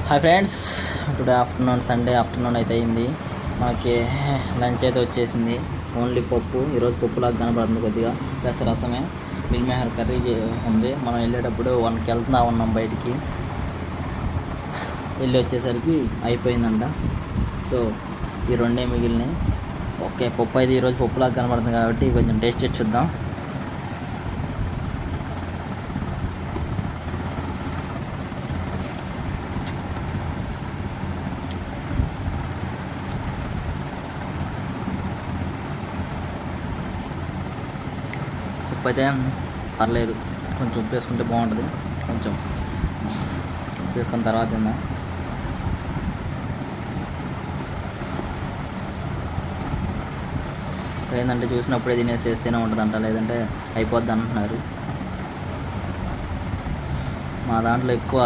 Hi friends, today afternoon Sunday afternoon అయితే అయింది. మనకి లంచ్ అయితే వచ్చేసింది. ఓన్లీ పప్పు, ఈరోజు పప్పులాగా కనబడుతుంది. కొద్దిగా ప్లస్ రసమే, మిల్ మేకర్ కర్రీ ఉంది. మనం వెళ్ళేటప్పుడు 1కి వెళ్తున్నా ఉన్నాం బయటికి. వెళ్ళి వచ్చేసరికి అయిపోయిందంట. సో ఈ రెండే మిగిలినాయి. ఓకే, పప్పు అయితే ఈరోజు పప్పులాగా కనబడుతుంది కాబట్టి కొంచెం టేస్ట్ చేసి చూద్దాం. ఉప్పు అయితే పర్లేదు, కొంచెం ఉప్పు వేసుకుంటే బాగుంటుంది. కొంచెం ఉప్పు వేసుకున్న తర్వాత తిందాం. ఏంటంటే చూసినప్పుడే తినేసేస్తేనే ఉంటుందంట, లేదంటే అయిపోద్ది అంటున్నారు. మా దాంట్లో ఎక్కువ